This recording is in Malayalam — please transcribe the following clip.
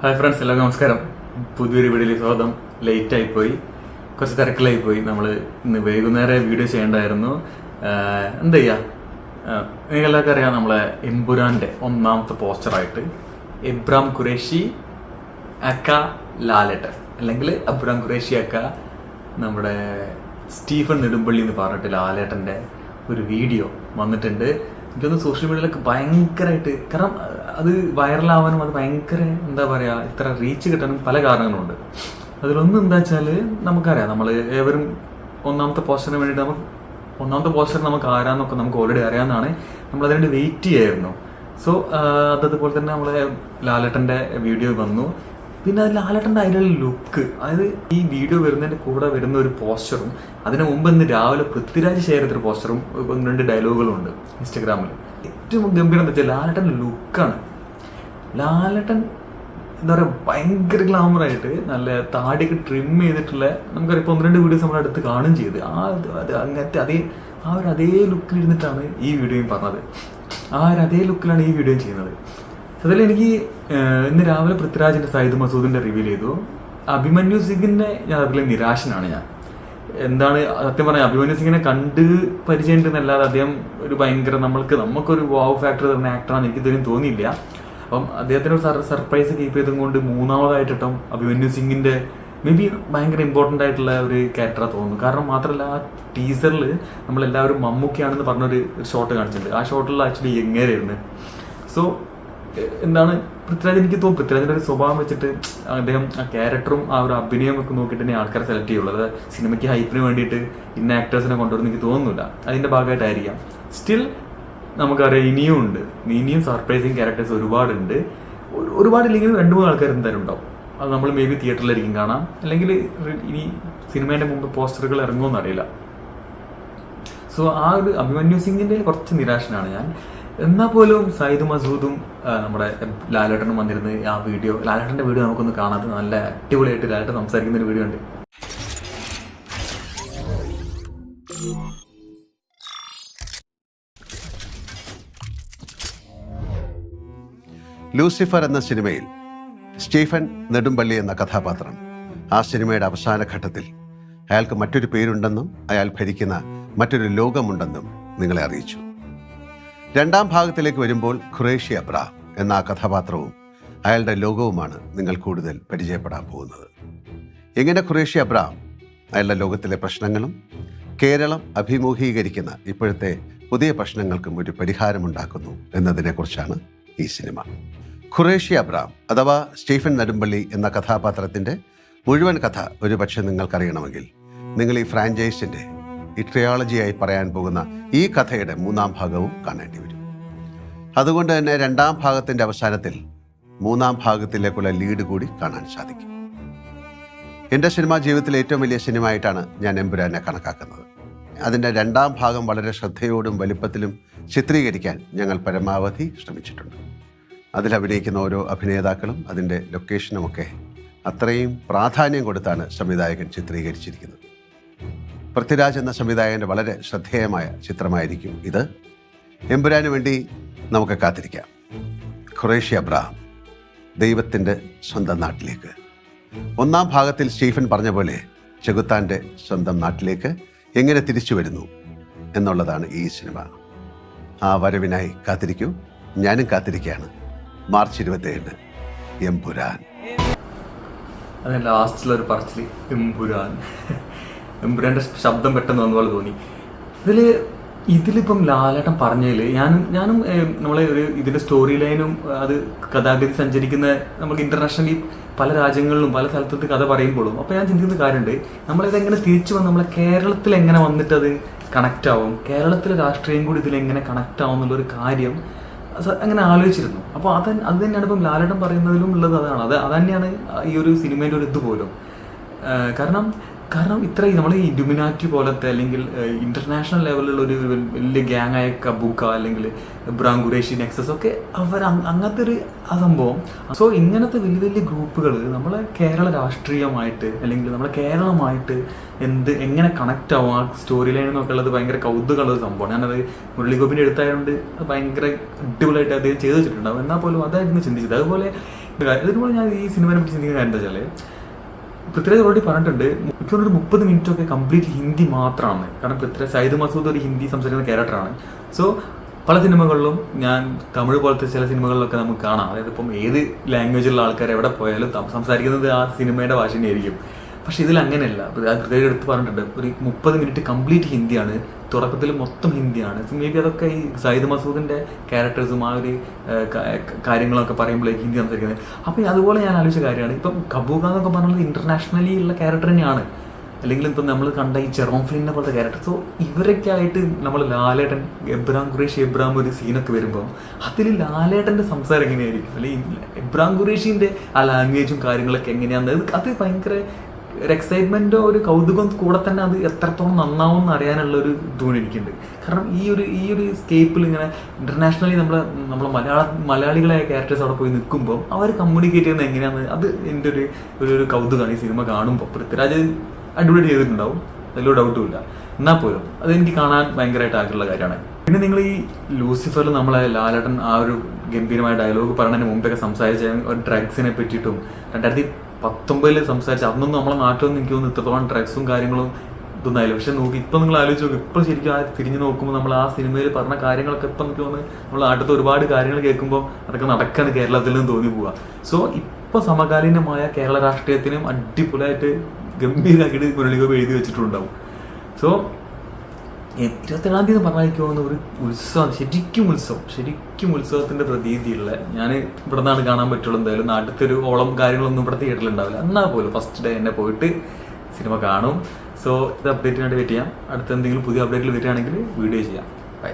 ഹായ് ഫ്രണ്ട്സ്, എല്ലാവർക്കും നമസ്കാരം. പുതിയൊരു വീഡിയോയിൽ സ്വാഗതം. ലേറ്റായിപ്പോയി, കുറച്ച് തിരക്കിലായിപ്പോയി. നമ്മൾ ഇന്ന് വൈകുന്നേരം വീഡിയോ ചെയ്യേണ്ടായിരുന്നു. എന്താ ചെയ്യുക, നിങ്ങൾക്ക് എല്ലാവർക്കും അറിയാം, നമ്മളെ എമ്പുരാൻ്റെ ഒന്നാമത്തെ പോസ്റ്ററായിട്ട് എബ്രാം ഖുറേഷി അക്ക ലാലേട്ടൻ, അല്ലെങ്കിൽ അബ്രാം ഖുറേഷി അക്ക നമ്മുടെ സ്റ്റീഫൻ നെടുമ്പള്ളി എന്ന് പറഞ്ഞിട്ട് ലാലേട്ടൻ്റെ ഒരു വീഡിയോ വന്നിട്ടുണ്ട്. എനിക്കൊന്ന് സോഷ്യൽ മീഡിയയിലൊക്കെ ഭയങ്കരമായിട്ട്, കാരണം അത് വൈറലാവാനും അത് ഭയങ്കര എന്താ പറയുക, ഇത്ര റീച്ച് കിട്ടാനും പല കാരണങ്ങളുണ്ട്. അതിലൊന്നും എന്താ വെച്ചാൽ, നമുക്കറിയാം, നമ്മൾ ഏവരും ഒന്നാമത്തെ പോസ്റ്ററിന് വേണ്ടിയിട്ട് ഒന്നാമത്തെ പോസ്റ്റർ നമുക്ക് ആരാന്നൊക്കെ നമുക്ക് ഓൾറെഡി അറിയാവുന്നതാണ്. നമ്മൾ അതിനുവേണ്ടി വെയിറ്റ് ചെയ്യായിരുന്നു. സോ അതതുപോലെ തന്നെ നമ്മളെ ലാലേട്ടൻ്റെ വീഡിയോ വന്നു. പിന്നെ അത് ലാലേട്ടൻ്റെ അതിലുള്ള ലുക്ക്, അതായത് ഈ വീഡിയോ വരുന്നതിൻ്റെ കൂടെ വരുന്ന ഒരു പോസ്റ്ററും, അതിന് മുമ്പ് ഇന്ന് രാവിലെ പൃഥ്വിരാജ് ഷെയർ ചെയ്തൊരു പോസ്റ്ററും 1-2 ഡയലോഗുകളും ഉണ്ട് ഇൻസ്റ്റഗ്രാമിൽ. ഏറ്റവും ഗംഭീരം എന്താ വെച്ചാൽ ലാലേട്ടൻ്റെ ലുക്കാണ്. ലാലേട്ടൻ എന്താ പറയുക, ഭയങ്കര ഗ്ലാമറായിട്ട് നല്ല താടിയൊക്കെ ട്രിം ചെയ്തിട്ടുള്ള, നമുക്കറിയാം ഇപ്പോൾ 1-2 വീഡിയോസ് നമ്മളടുത്ത് കാണുകയും ചെയ്ത് അങ്ങനത്തെ അതേ ലുക്കിൽ ഇരുന്നിട്ടാണ് ഈ വീഡിയോയും പറഞ്ഞത്. അതേ ലുക്കിലാണ് ഈ വീഡിയോയും ചെയ്യുന്നത്. അതിൽ എനിക്ക് ഇന്ന് രാവിലെ പൃഥ്വിരാജിന്റെ സയ്യിദ് മസൂദിന്റെ റിവീൽ ചെയ്തു. അഭിമന്യു സിംഗിന്റെ ഞാൻ അതിൽ നിരാശനാണ്. ഞാൻ എന്താണ് സത്യം പറഞ്ഞാൽ, അഭിമന്യു സിംഗിനെ കണ്ട് പരിചയമുണ്ടെന്നല്ലാതെ അദ്ദേഹം ഒരു ഭയങ്കര നമുക്കൊരു വാവ് ഫാക്ടർ തരുന്ന ആക്ടറാണെന്ന് എനിക്ക് ഇതുവരെയും തോന്നിയില്ല. അപ്പം അദ്ദേഹത്തിന് ഒരു സർപ്രൈസ് കീപ്പ് ചെയ്തും കൊണ്ട് മൂന്നാമതായിട്ടിട്ടും അഭിമന്യു സിംഗിന്റെ മേ ബി ഭയങ്കര ഇമ്പോർട്ടൻ്റ് ആയിട്ടുള്ള ഒരു ക്യാരക്ടറാണ് തോന്നുന്നു. കാരണം മാത്രമല്ല, ആ ടീസറിൽ നമ്മളെല്ലാവരും മമ്മൂക്കയാണെന്ന് പറഞ്ഞൊരു ഷോട്ട് കാണിച്ചിട്ടുണ്ട്. ആ ഷോട്ടിൽ ആക്ച്വലി എങ്ങനെയായിരുന്നു. സോ എന്താണ് പൃഥ്വിരാജ്, എനിക്ക് തോന്നുന്നു പൃഥ്വിരാജിന്റെ ഒരു സ്വഭാവം വെച്ചിട്ട് അദ്ദേഹം ആ ക്യാരക്ടറും ആ ഒരു അഭിനയം ഒക്കെ നോക്കിയിട്ട് തന്നെ ആൾക്കാരെ സെലക്ട് ചെയ്യുള്ളൂ. അത് സിനിമയ്ക്ക് ഹൈപ്പിന് വേണ്ടിയിട്ട് ഇന്ന ആക്ടേഴ്സിനെ കൊണ്ടുവരുന്ന എനിക്ക് തോന്നുന്നില്ല. അതിന്റെ ഭാഗമായിട്ടായിരിക്കാം. സ്റ്റിൽ നമുക്കറിയാം, ഇനിയും സർപ്രൈസിങ് ക്യാരക്ടേഴ്സ് ഒരുപാടുണ്ട്. ഒരുപാടില്ലെങ്കിലും 2-3 ആൾക്കാർ എന്തായാലും ഉണ്ടാവും. അത് നമ്മൾ മേ ബി തിയേറ്ററിലായിരിക്കും കാണാം, അല്ലെങ്കിൽ ഇനി സിനിമേന്റെ മുമ്പ് പോസ്റ്ററുകൾ ഇറങ്ങുമെന്ന് അറിയില്ല. സോ ആ ഒരു അഭിമന്യു സിംഗിന്റെ കുറച്ച് നിരാശനാണ് ഞാൻ. എന്നാൽ പോലും സയ്യിദ് മസൂദും നമ്മുടെ ലാലേട്ടനും വന്നിരുന്ന് ആ വീഡിയോ, ലാലേട്ടൻ്റെ വീഡിയോ നമുക്കൊന്ന് കാണാതെ നല്ല അടിപൊളിയായിട്ട് ലാലേട്ടൻ സംസാരിക്കുന്ന ഒരു വീഡിയോ ഉണ്ട്. ലൂസിഫർ എന്ന സിനിമയിൽ സ്റ്റീഫൻ നെടുമ്പള്ളി എന്ന കഥാപാത്രം, ആ സിനിമയുടെ അവസാന ഘട്ടത്തിൽ അയാൾക്ക് മറ്റൊരു പേരുണ്ടെന്നും അയാൾ ഭരിക്കുന്ന മറ്റൊരു ലോകമുണ്ടെന്നും നിങ്ങളെ അറിയിച്ചു. 2ാം ഭാഗത്തിലേക്ക് വരുമ്പോൾ ഖുറേഷി അബ്രാം എന്ന ആ കഥാപാത്രവും അയാളുടെ ലോകവുമാണ് നിങ്ങൾ കൂടുതൽ പരിചയപ്പെടാൻ പോകുന്നത്. എങ്ങനെ ഖുറേഷി അബ്രാം അയാളുടെ ലോകത്തിലെ പ്രശ്നങ്ങളും കേരളം അഭിമുഖീകരിക്കുന്ന ഇപ്പോഴത്തെ പുതിയ പ്രശ്നങ്ങൾക്കും ഒരു പരിഹാരമുണ്ടാക്കുന്നു എന്നതിനെക്കുറിച്ചാണ് ഈ സിനിമ. ഖുറേഷി അബ്രാം അഥവാ സ്റ്റീഫൻ നെടുമ്പള്ളി എന്ന കഥാപാത്രത്തിൻ്റെ മുഴുവൻ കഥ ഒരുപക്ഷെ നിങ്ങൾക്കറിയണമെങ്കിൽ നിങ്ങൾ ഈ ഫ്രാഞ്ചൈസിൻ്റെ ഈ ട്രിയോളജിയായി പറയാൻ പോകുന്ന ഈ കഥയുടെ 3ാം ഭാഗവും കാണേണ്ടി വരും. അതുകൊണ്ട് തന്നെ 2ാം ഭാഗത്തിൻ്റെ അവസാനത്തിൽ 3ാം ഭാഗത്തിലേക്കുള്ള ലീഡ് കൂടി കാണാൻ സാധിക്കും. എൻ്റെ സിനിമാ ജീവിതത്തിലെ ഏറ്റവും വലിയ സിനിമ ആയിട്ടാണ് ഞാൻ എമ്പുരാനെ കണക്കാക്കുന്നത്. അതിൻ്റെ 2ാം ഭാഗം വളരെ ശ്രദ്ധയോടും വലിപ്പത്തിലും ചിത്രീകരിക്കാൻ ഞങ്ങൾ പരമാവധി ശ്രമിച്ചിട്ടുണ്ട്. അതിലഭിനയിക്കുന്ന ഓരോ അഭിനേതാക്കളും അതിൻ്റെ ലൊക്കേഷനുമൊക്കെ അത്രയും പ്രാധാന്യം കൊടുത്താണ് സംവിധായകൻ ചിത്രീകരിച്ചിരിക്കുന്നത്. പൃഥ്വിരാജ് എന്ന സംവിധായകൻ്റെ വളരെ ശ്രദ്ധേയമായ ചിത്രമായിരിക്കും ഇത്. എമ്പുരാന് വേണ്ടി നമുക്ക് കാത്തിരിക്കാം. ഖുറേഷി അബ്രാം ദൈവത്തിൻ്റെ സ്വന്തം നാട്ടിലേക്ക്. 1ാം ഭാഗത്തിൽ സ്റ്റീഫൻ പറഞ്ഞ പോലെ ചെകുത്താൻ്റെ സ്വന്തം നാട്ടിലേക്ക് എങ്ങനെ തിരിച്ചു വരുന്നു എന്നുള്ളതാണ് ഈ സിനിമ. ആ വരവിനായി കാത്തിരിക്കൂ. ഞാനും കാത്തിരിക്കുകയാണ്. മാർച്ച് 27 എമ്പുരാൻ. അത് ലാസ്റ്റിലൊരു പറച്ചിൽ എമ്പുരാൻ്റെ ശബ്ദം പെട്ടെന്ന് വന്നപോലെ തോന്നി. ഇതിലിപ്പം ലാലേട്ടൻ പറഞ്ഞതിൽ ഞാനും നമ്മളെ ഇതിൻ്റെ സ്റ്റോറി ലൈനും അത് കഥാഗതി സഞ്ചരിക്കുന്ന നമുക്ക് ഇന്റർനാഷണലി പല രാജ്യങ്ങളിലും പല സ്ഥലത്ത് കഥ പറയുമ്പോഴും അപ്പോൾ ഞാൻ ചിന്തിക്കുന്ന കാര്യമുണ്ട്, നമ്മളിതെങ്ങനെ തിരിച്ചു വന്ന് നമ്മളെ കേരളത്തിൽ എങ്ങനെ വന്നിട്ട് അത് കണക്റ്റ് ആവും, കേരളത്തിലെ രാഷ്ട്രീയം കൂടി ഇതിലെങ്ങനെ കണക്റ്റ് ആവും എന്നുള്ളൊരു കാര്യം അങ്ങനെ ആലോചിച്ചിരുന്നു. അപ്പോൾ അത് തന്നെയാണ് ഇപ്പം ലാലേട്ടൻ പറയുന്നതിലും ഉള്ളത്. അത് തന്നെയാണ് ഈ ഒരു സിനിമേൻ്റെ ഒരു ഇത് പോലും. കാരണം ഇത്ര നമ്മൾ ഈ ഇലുമിനാറ്റി പോലത്തെ അല്ലെങ്കിൽ ഇന്റർനാഷണൽ ലെവലിലുള്ള ഒരു വലിയ ഗ്യാങ് ആയ കബൂക്ക അല്ലെങ്കിൽ എബ്രാം ഖുറേഷി നെക്സസ് ഒക്കെ അങ്ങനത്തെ ഒരു സംഭവം. സോ ഇങ്ങനത്തെ വലിയ വലിയ ഗ്രൂപ്പുകൾ നമ്മളെ കേരള രാഷ്ട്രീയമായിട്ട് അല്ലെങ്കിൽ നമ്മളെ കേരളമായിട്ട് എങ്ങനെ കണക്റ്റ് ആവും ആ സ്റ്റോറി ലൈൻ എന്നൊക്കെ ഉള്ളത് ഭയങ്കര കൗതുകമുള്ള സംഭവമാണ്. ഞാനത് മുരളി ഗോപിൻ്റെ എടുത്തായതുകൊണ്ട് അത് ഭയങ്കര അടിപൊളിയായിട്ട് അദ്ദേഹം ചെയ്തു വെച്ചിട്ടുണ്ടാവും. എന്നാൽ പോലും അതായിരുന്നു ചിന്തിച്ചത്. അതുപോലെ ഇതിനുപോലെ ഞാൻ ഈ സിനിമയെ പറ്റി ചിന്തിക്കുന്ന കാര്യം എന്താ വെച്ചാൽ, പൃഥ്വിരാജ് ഓൾറെഡി പറഞ്ഞിട്ടുണ്ട് മിക്കവാറും ഒരു 30 മിനിറ്റ് ഒക്കെ കംപ്ലീറ്റ് ഹിന്ദി മാത്രമാണ്. കാരണം സയ്യിദ് മസൂദ് ഒരു ഹിന്ദി സംസാരിക്കുന്ന ക്യാരക്ടറാണ്. സോ പല സിനിമകളിലും ഞാൻ തമിഴ് പോലത്തെ ചില സിനിമകളിലൊക്കെ നമുക്ക് കാണാം, അതായത് ഇപ്പം ഏത് ലാംഗ്വേജിലുള്ള ആൾക്കാർ എവിടെ പോയാലും സംസാരിക്കുന്നത് ആ സിനിമയുടെ ഭാഷ തന്നെയായിരിക്കും. പക്ഷെ ഇതിൽ അങ്ങനെയല്ല. പൃഥ്വിരാജ് എടുത്ത് പറഞ്ഞിട്ടുണ്ട് ഒരു 30 മിനിറ്റ് കംപ്ലീറ്റ് ഹിന്ദിയാണ്, തുടക്കത്തിൽ മൊത്തം ഹിന്ദിയാണ്. മേ ബി അതൊക്കെ ഈ സയ്യിദ് മസൂദിന്റെ ക്യാരക്ടേഴ്സും ആ ഒരു കാര്യങ്ങളൊക്കെ പറയുമ്പോഴേക്ക് ഹിന്ദി സംസാരിക്കുന്നത്. അപ്പോൾ അതുപോലെ ഞാൻ ആലോചിച്ച കാര്യമാണ്, ഇപ്പം കബൂക എന്നൊക്കെ പറഞ്ഞത് ഇന്റർനാഷണലി ഉള്ള ക്യാരക്ടർ തന്നെയാണ്. അല്ലെങ്കിൽ ഇപ്പം നമ്മൾ കണ്ട ഈ ചെറോം ഫിലിനെ പോലത്തെ ക്യാരക്ടർ. സോ ഇവരൊക്കെ ആയിട്ട് നമ്മൾ ലാലേട്ടൻ എബ്രാം ഖുറേഷി ഒരു സീനൊക്കെ വരുമ്പോൾ അതിൽ ലാലേട്ടൻ്റെ സംസാരം എങ്ങനെയായിരിക്കും, അല്ലെങ്കിൽ എബ്രാം ഖുറേഷിൻ്റെ ആ ലാംഗ്വേജും കാര്യങ്ങളൊക്കെ എങ്ങനെയാണെന്ന് അത് ഭയങ്കര ഒരു എക്സൈറ്റ്മെൻറ്റോ ഒരു കൗതുകം കൂടെ തന്നെ അത് എത്രത്തോളം നന്നാവും അറിയാനുള്ള ഒരു ഇതുകൊണ്ട് എനിക്കുണ്ട്. കാരണം ഈ ഒരു സ്കേപ്പിൽ ഇങ്ങനെ ഇന്റർനാഷണലി നമ്മളെ മലയാളികളായ ക്യാരക്ടേഴ്സ് അവിടെ പോയി നിൽക്കുമ്പോൾ അവർ കമ്മ്യൂണിക്കേറ്റ് ചെയ്യുന്നത് എങ്ങനെയാണെന്ന് അത് എൻ്റെ ഒരു കൗതുകമാണ് ഈ സിനിമ കാണുമ്പോൾ. പൃഥ്വിരാജ് അടിപൊളി ചെയ്തിട്ടുണ്ടാവും, അതിലൊരു ഡൗട്ടും ഇല്ല. എന്നാൽ പോലും അതെനിക്ക് കാണാൻ ഭയങ്കരമായിട്ട് ആഗ്രഹമുള്ള കാര്യമാണ്. പിന്നെ നിങ്ങൾ ഈ ലൂസിഫറിൽ നമ്മളെ ലാലേട്ടൻ ആ ഒരു ഗംഭീരമായ ഡയലോഗ് പറഞ്ഞതിന് മുമ്പൊക്കെ സംസാരിച്ച ഒരു ഡ്രഗ്സിനെ പറ്റിയിട്ടും 2019 സംസാരിച്ച അന്നൊന്നും നമ്മളെ നാട്ടിലൊന്നും എനിക്ക് തോന്നുന്നു ഇത്രത്തോളം ഡ്രഗ്സും കാര്യങ്ങളും ഇതൊന്നായാലും. പക്ഷെ നോക്കി ഇപ്പം നിങ്ങൾ ആലോചിച്ച് നോക്കും, ഇപ്പോൾ ശരിക്കും ആ തിരിഞ്ഞു നോക്കുമ്പോൾ നമ്മൾ ആ സിനിമയിൽ പറഞ്ഞ കാര്യങ്ങളൊക്കെ ഇപ്പം എനിക്ക് തോന്നുന്നു നമ്മൾ നാട്ടിലത്തെ ഒരുപാട് കാര്യങ്ങൾ കേൾക്കുമ്പോൾ അതൊക്കെ നടക്കാണ് കേരളത്തിൽ നിന്ന് തോന്നി പോവുക. സോ ഇപ്പോൾ സമകാലീനമായ കേരള രാഷ്ട്രീയത്തിനും അടിപൊളിയായിട്ട് ഗംഭീരമാക്കിയിട്ട് മുരളിഗോപി എഴുതി വെച്ചിട്ടുണ്ടാവും. സോ 27-ാം തീയതി പറഞ്ഞാൽ എനിക്ക് തോന്നുന്ന ഒരു ഉത്സവം, ശരിക്കും ഉത്സവത്തിന്റെ പ്രതീതിയുള്ള, ഞാൻ ഇവിടെ നിന്നാണ് കാണാൻ പറ്റുള്ളൂ. എന്തായാലും നാട്ടിലത്തെ ഒരു ഓളം കാര്യങ്ങളൊന്നും ഇവിടെ തിയേറ്ററിലുണ്ടാവില്ല. എന്നാൽ പോലും ഫസ്റ്റ് ഡേ തന്നെ പോയിട്ട് സിനിമ കാണും. സോ ഇത് അപ്ഡേറ്റിനായിട്ട് വെയിറ്റ് ചെയ്യാം. അടുത്ത എന്തെങ്കിലും പുതിയ അപ്ഡേറ്റിൽ വരികയാണെങ്കിൽ വീഡിയോ ചെയ്യാം. ബൈ.